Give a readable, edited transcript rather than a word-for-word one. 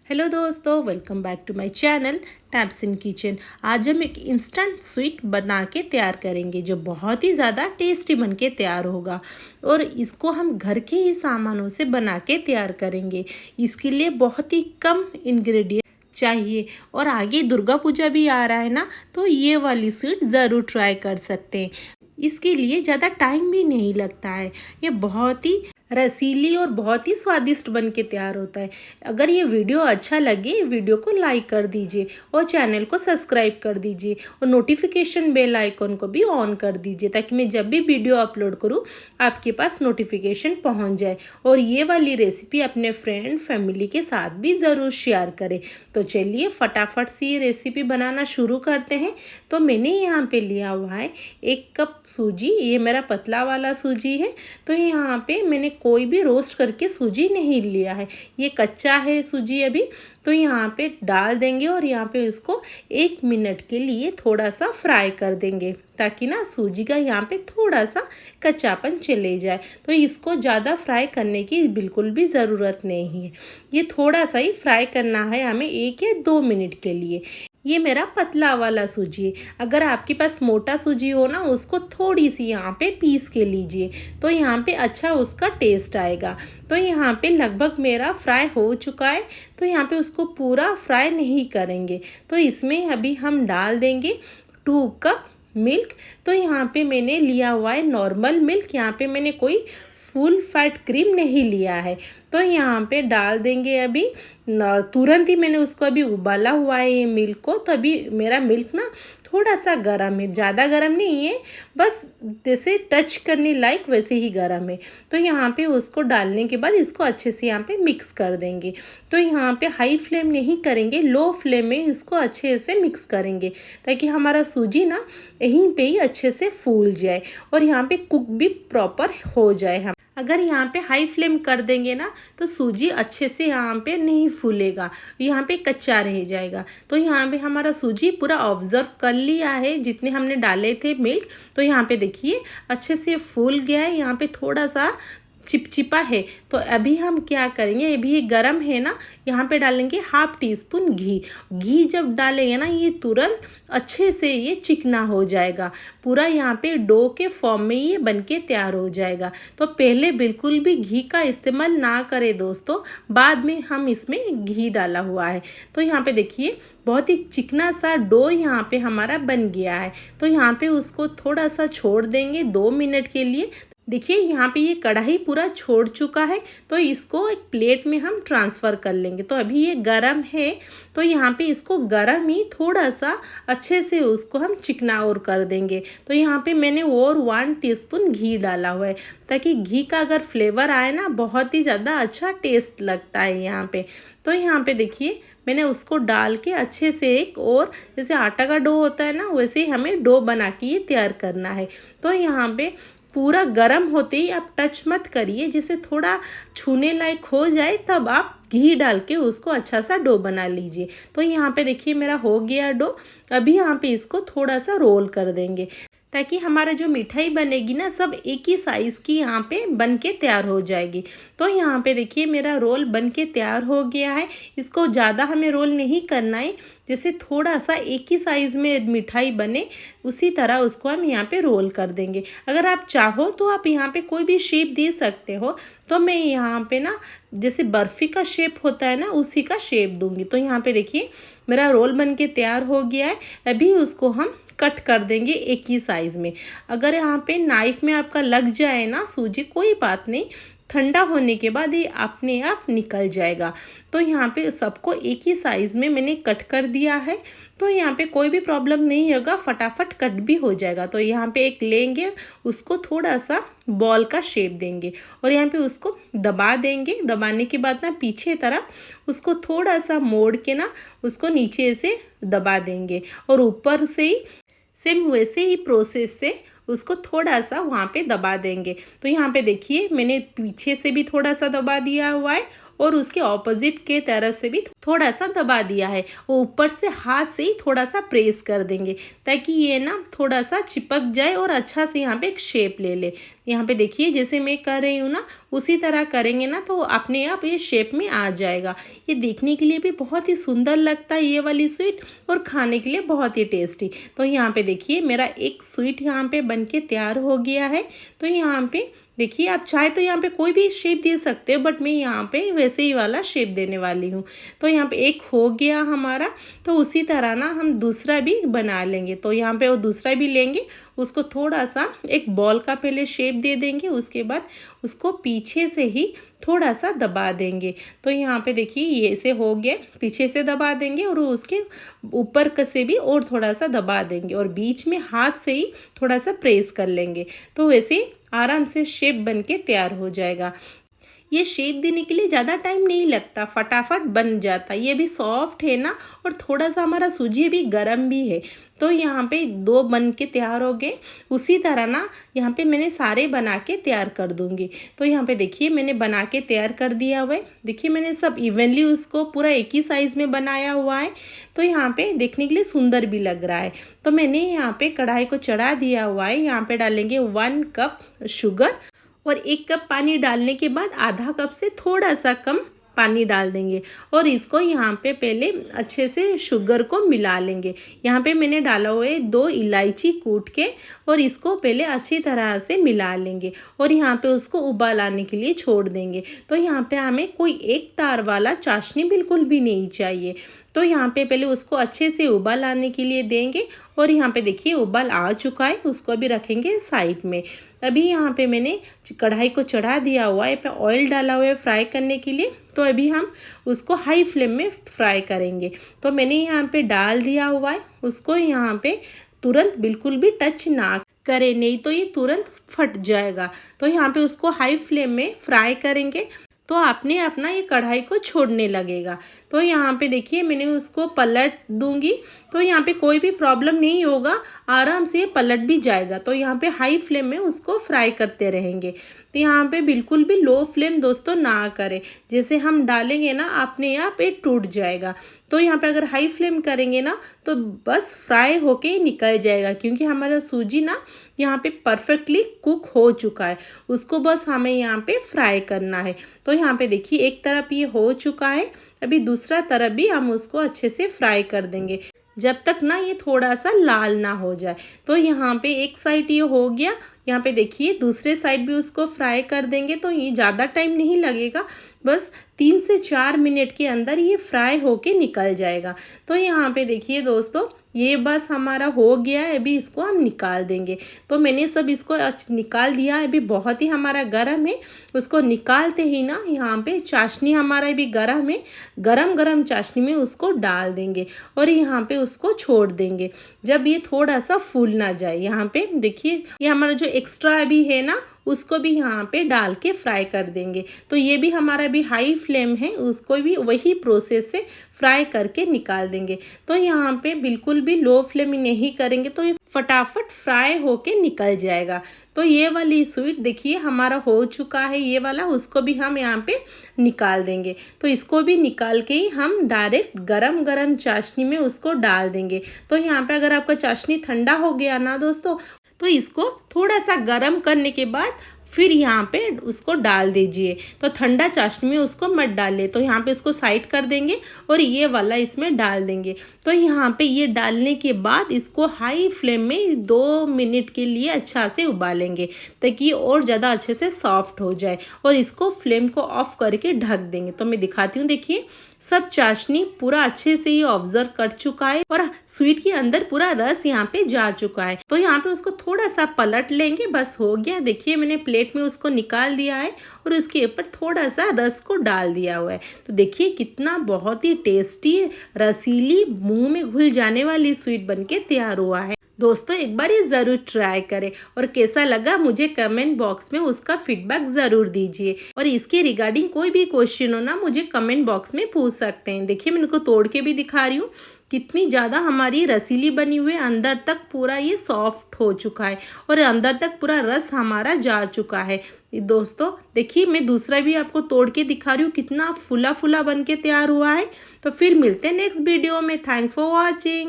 Hello दोस्तों, welcome back to my channel taps in kitchen. आज हम एक इंस्टेंट स्वीट बना के तैयार करेंगे जो बहुत ही ज़्यादा टेस्टी बन के तैयार होगा। और इसको हम घर के ही सामानों से बना के तैयार करेंगे। इसके लिए बहुत ही कम इंग्रेडिएंट चाहिए। और आगे दुर्गा पूजा भी आ रहा है ना, तो ये वाली स्वीट ज़रूर ट्राई कर सकते हैं। इसके लिए ज़्यादा टाइम भी नहीं लगता है। ये बहुत ही रसीली और बहुत ही स्वादिष्ट बन के तैयार होता है। अगर ये वीडियो अच्छा लगे, वीडियो को लाइक कर दीजिए और चैनल को सब्सक्राइब कर दीजिए और नोटिफिकेशन बेल आइकॉन को भी ऑन कर दीजिए, ताकि मैं जब भी वीडियो अपलोड करूँ आपके पास नोटिफिकेशन पहुंच जाए। और ये वाली रेसिपी अपने फ्रेंड फैमिली के साथ भी ज़रूर शेयर करें। तो चलिए फटाफट से ये रेसिपी बनाना शुरू करते हैं। तो मैंने यहाँ पे लिया हुआ है 1 कप सूजी। ये मेरा पतला वाला सूजी है। तो यहाँ पे मैंने कोई भी रोस्ट करके सूजी नहीं लिया है, ये कच्चा है सूजी अभी। तो यहाँ पे डाल देंगे और यहाँ पे इसको 1 मिनट के लिए थोड़ा सा फ्राई कर देंगे, ताकि ना सूजी का यहाँ पे थोड़ा सा कच्चापन चले जाए। तो इसको ज़्यादा फ्राई करने की बिल्कुल भी ज़रूरत नहीं है, ये थोड़ा सा ही फ्राई करना है हमें 1 या 2 मिनट के लिए। ये मेरा पतला वाला सूजी है। अगर आपके पास मोटा सूजी हो ना, उसको थोड़ी सी यहाँ पे पीस के लीजिए, तो यहाँ पे अच्छा उसका टेस्ट आएगा। तो यहाँ पे लगभग मेरा फ्राई हो चुका है। तो यहाँ पे उसको पूरा फ्राई नहीं करेंगे। तो इसमें अभी हम डाल देंगे 2 कप मिल्क। तो यहाँ पे मैंने लिया हुआ है नॉर्मल मिल्क, यहाँ पे मैंने कोई फुल फैट क्रीम नहीं लिया है। तो यहाँ पे डाल देंगे अभी तुरंत ही मैंने उसको अभी उबाला हुआ है ये मिल्क को। तो अभी मेरा मिल्क ना थोड़ा सा गर्म है, ज़्यादा गर्म नहीं है, बस जैसे टच करने लायक वैसे ही गर्म है। तो यहाँ पे उसको डालने के बाद इसको अच्छे से यहाँ पे मिक्स कर देंगे। तो यहाँ पे हाई फ्लेम नहीं करेंगे, लो फ्लेम में इसको अच्छे से मिक्स करेंगे, ताकि हमारा सूजी ना यहीं पे ही अच्छे से फूल जाए और यहाँ पे कुक भी प्रॉपर हो जाए। हम अगर यहाँ पे हाई फ्लेम कर देंगे ना, तो सूजी अच्छे से यहाँ पे नहीं फूलेगा, यहाँ पे कच्चा रह जाएगा। तो यहाँ पे हमारा सूजी पूरा ऑब्जर्व कर लिया है, जितने हमने डाले थे मिल्क। तो यहाँ पे देखिए अच्छे से फूल गया है, यहाँ पे थोड़ा सा चिपचिपा है। तो अभी हम क्या करेंगे, अभी ये गरम है ना, यहाँ पे डालेंगे 1/2 टीस्पून घी। घी जब डालेंगे ना, ये तुरंत अच्छे से ये चिकना हो जाएगा, पूरा यहाँ पे डो के फॉर्म में ये बन के तैयार हो जाएगा। तो पहले बिल्कुल भी घी का इस्तेमाल ना करें दोस्तों, बाद में हम इसमें घी डाला हुआ है। तो यहाँ पे देखिए बहुत ही चिकना सा डो यहाँ पे हमारा बन गया है। तो यहाँ पे उसको थोड़ा सा छोड़ देंगे 2 मिनट के लिए। देखिए यहाँ पे ये कढ़ाई पूरा छोड़ चुका है। तो इसको एक प्लेट में हम ट्रांसफ़र कर लेंगे। तो अभी ये गरम है, तो यहाँ पे इसको गरम ही थोड़ा सा अच्छे से उसको हम चिकना और कर देंगे। तो यहाँ पे मैंने और 1 टीस्पून घी डाला हुआ है, ताकि घी का अगर फ्लेवर आए ना, बहुत ही ज़्यादा अच्छा टेस्ट लगता है यहाँ पे। तो यहाँ पे देखिए मैंने उसको डाल के अच्छे से एक और, जैसे आटा का डो होता है ना, वैसे ही हमें डो बना के ये तैयार करना है। तो यहाँ पे पूरा गर्म होते ही आप टच मत करिए, जैसे थोड़ा छूने लायक हो जाए तब आप घी डाल के उसको अच्छा सा डो बना लीजिए। तो यहाँ पे देखिए मेरा हो गया डो। अभी यहाँ पे इसको थोड़ा सा रोल कर देंगे, ताकि हमारा जो मिठाई बनेगी ना, सब एक ही साइज़ की यहाँ पे बन के तैयार हो जाएगी। तो यहाँ पे देखिए मेरा रोल बन के तैयार हो गया है। इसको ज़्यादा हमें रोल नहीं करना है, जैसे थोड़ा सा एक ही साइज़ में मिठाई बने उसी तरह उसको हम यहाँ पे रोल कर देंगे। अगर आप चाहो तो आप यहाँ पे कोई भी शेप दे सकते हो। तो मैं यहाँ पे ना जैसे बर्फ़ी का शेप होता है ना, उसी का शेप दूँगी। तो यहाँ पे देखिए मेरा रोल बन के तैयार हो गया है। अभी उसको हम कट कर देंगे एक ही साइज़ में। अगर यहाँ पे नाइफ़ में आपका लग जाए ना सूजी, कोई बात नहीं, ठंडा होने के बाद ये अपने आप निकल जाएगा। तो यहाँ पे सबको एक ही साइज़ में मैंने कट कर दिया है। तो यहाँ पे कोई भी प्रॉब्लम नहीं होगा, फटाफट कट भी हो जाएगा। तो यहाँ पे एक लेंगे, उसको थोड़ा सा बॉल का शेप देंगे और यहाँ पे उसको दबा देंगे। दबाने के बाद ना पीछे तरफ उसको थोड़ा सा मोड़ के ना उसको नीचे से दबा देंगे, और ऊपर से ही सेम वैसे ही प्रोसेस से उसको थोड़ा सा वहाँ पे दबा देंगे। तो यहाँ पे देखिए मैंने पीछे से भी थोड़ा सा दबा दिया हुआ है और उसके ऑपोजिट के तरफ से भी थोड़ा सा दबा दिया है। वो ऊपर से हाथ से ही थोड़ा सा प्रेस कर देंगे, ताकि ये ना थोड़ा सा चिपक जाए और अच्छा से यहाँ पे एक शेप ले ले। यहाँ पे देखिए जैसे मैं कर रही हूँ ना, उसी तरह करेंगे ना तो अपने आप ये शेप में आ जाएगा। ये देखने के लिए भी बहुत ही सुंदर लगता है ये वाली स्वीट, और खाने के लिए बहुत ही टेस्टी। तो यहाँ पे देखिए मेरा एक स्वीट यहाँ पे बन के तैयार हो गया है। तो यहाँ पे देखिए आप चाहे तो यहाँ पे कोई भी शेप दे सकते हो, बट मैं यहाँ पे वैसे ही वाला शेप देने वाली हूँ। तो यहाँ पे एक हो गया हमारा। तो उसी तरह ना हम दूसरा भी बना लेंगे। तो यहाँ पे वो दूसरा भी लेंगे, उसको थोड़ा सा एक बॉल का पहले शेप दे देंगे, उसके बाद उसको पीछे से ही थोड़ा सा दबा देंगे। तो यहाँ पे देखिए ये ऐसे हो गया, पीछे से दबा देंगे और उसके ऊपर से भी और थोड़ा सा दबा देंगे, और बीच में हाथ से ही थोड़ा सा प्रेस कर लेंगे। तो वैसे आराम से शेप बन के तैयार हो जाएगा। ये शेप देने के लिए ज़्यादा टाइम नहीं लगता, फटाफट बन जाता। ये भी सॉफ्ट है ना, और थोड़ा सा हमारा सूजी भी गर्म भी है। तो यहाँ पे 2 बन के तैयार हो गए। उसी तरह ना यहाँ पे मैंने सारे बना के तैयार कर दूँगी। तो यहाँ पे देखिए मैंने बना के तैयार कर दिया हुआ है। देखिए मैंने सब इवनली उसको पूरा एक ही साइज़ में बनाया हुआ है। तो यहाँ पे देखने के लिए सुंदर भी लग रहा है। तो मैंने यहाँ पे कढ़ाई को चढ़ा दिया हुआ है। यहाँ पे डालेंगे 1 कप शुगर, और 1 कप पानी डालने के बाद आधा कप से थोड़ा सा कम पानी डाल देंगे, और इसको यहाँ पे पहले अच्छे से शुगर को मिला लेंगे। यहाँ पे मैंने डाला हुआ है 2 इलायची कूट के, और इसको पहले अच्छी तरह से मिला लेंगे, और यहाँ पे उसको उबाल आने के लिए छोड़ देंगे। तो यहाँ पे हमें कोई एक तार वाला चाशनी बिल्कुल भी नहीं चाहिए। तो यहाँ पे पहले उसको अच्छे से उबाल आने के लिए देंगे, और यहाँ पे देखिए उबाल आ चुका है, उसको अभी रखेंगे साइड में। अभी यहाँ पे मैंने कढ़ाई को चढ़ा दिया हुआ है, पे ऑयल डाला हुआ है फ्राई करने के लिए। तो अभी हम उसको हाई फ्लेम में फ्राई करेंगे। तो मैंने यहाँ पे डाल दिया हुआ है, उसको यहाँ पे तुरंत बिल्कुल भी टच ना करें, नहीं तो ये तुरंत फट जाएगा। तो यहाँ पे उसको हाई फ्लेम में फ्राई करेंगे, तो आपने अपना ये कढ़ाई को छोड़ने लगेगा। तो यहाँ पे देखिए मैंने उसको पलट दूंगी, तो यहाँ पे कोई भी प्रॉब्लम नहीं होगा, आराम से ये पलट भी जाएगा। तो यहाँ पे हाई फ्लेम में उसको फ्राई करते रहेंगे। तो यहाँ पे बिल्कुल भी लो फ्लेम दोस्तों ना करें, जैसे हम डालेंगे ना अपने आप ये टूट जाएगा। तो यहाँ पे अगर हाई फ्लेम करेंगे ना तो बस फ्राई होके निकल जाएगा, क्योंकि हमारा सूजी ना यहाँ पे परफेक्टली कुक हो चुका है। उसको बस हमें यहाँ पे फ्राई करना है। तो यहाँ पे देखिए एक तरफ ये हो चुका है, अभी दूसरा तरफ भी हम उसको अच्छे से फ्राई कर देंगे, जब तक ना ये थोड़ा सा लाल ना हो जाए। तो यहाँ पे एक साइड ये हो गया, यहाँ पे देखिए दूसरे साइड भी उसको फ्राई कर देंगे। तो ये ज़्यादा टाइम नहीं लगेगा, बस 3 से 4 मिनट के अंदर ये फ्राई होके निकल जाएगा। तो यहाँ पे देखिए दोस्तों ये बस हमारा हो गया है, अभी इसको हम निकाल देंगे। तो मैंने सब इसको निकाल दिया है, अभी बहुत ही हमारा गर्म है। उसको निकालते ही ना यहाँ पे चाशनी हमारा भी गर्म है, गरम गरम चाशनी में उसको डाल देंगे, और यहाँ पे उसको छोड़ देंगे जब ये थोड़ा सा फूल ना जाए। यहाँ पे देखिए ये हमारा जो एक्स्ट्रा अभी है ना उसको भी यहाँ पे डाल के फ्राई कर देंगे। तो ये भी हमारा भी हाई फ्लेम है, उसको भी वही प्रोसेस से फ्राई करके निकाल देंगे। तो यहाँ पे बिल्कुल भी लो फ्लेम नहीं करेंगे तो ये फटाफट फ्राई होके निकल जाएगा। तो ये वाली स्वीट देखिए हमारा हो चुका है, ये वाला उसको भी हम यहाँ पे निकाल देंगे। तो इसको भी निकाल के ही हम डायरेक्ट गरम गरम चाशनी में उसको डाल देंगे। तो यहाँ पे अगर आपका चाशनी ठंडा हो गया ना दोस्तों, तो इसको थोड़ा सा गर्म करने के बाद फिर यहाँ पे उसको डाल दीजिए। तो ठंडा चाशनी में उसको मत डालिए। तो यहाँ पे उसको साइड कर देंगे और ये वाला इसमें डाल देंगे। तो यहाँ पे ये डालने के बाद इसको हाई फ्लेम में 2 मिनट के लिए अच्छा से उबालेंगे, ताकि ये और ज़्यादा अच्छे से सॉफ्ट हो जाए, और इसको फ्लेम को ऑफ करके ढक देंगे। तो मैं दिखाती हूँ, देखिए सब चाशनी पूरा अच्छे से ये ऑब्जर्व कर चुका है, और स्वीट के अंदर पूरा रस यहाँ पे जा चुका है। तो यहाँ पे उसको थोड़ा सा पलट लेंगे, बस हो गया। देखिए मैंने प्लेट में उसको निकाल दिया है और उसके ऊपर थोड़ा सा रस को डाल दिया हुआ है। तो देखिए कितना बहुत ही टेस्टी रसीली मुंह में घुल जाने वाली स्वीट बनके तैयार हुआ है। दोस्तों एक बार ये ज़रूर ट्राई करें, और कैसा लगा मुझे कमेंट बॉक्स में उसका फीडबैक ज़रूर दीजिए। और इसके रिगार्डिंग कोई भी क्वेश्चन हो ना मुझे कमेंट बॉक्स में पूछ सकते हैं। देखिए मैं इनको तोड़ के भी दिखा रही हूँ, कितनी ज़्यादा हमारी रसीली बनी हुई है, अंदर तक पूरा ये सॉफ्ट हो चुका है और अंदर तक पूरा रस हमारा जा चुका है। दोस्तों देखिए मैं दूसरा भी आपको तोड़ के दिखा रही हूँ, कितना फुला फुला बन के तैयार हुआ है। तो फिर मिलते हैं नेक्स्ट वीडियो में। Thanks for watching.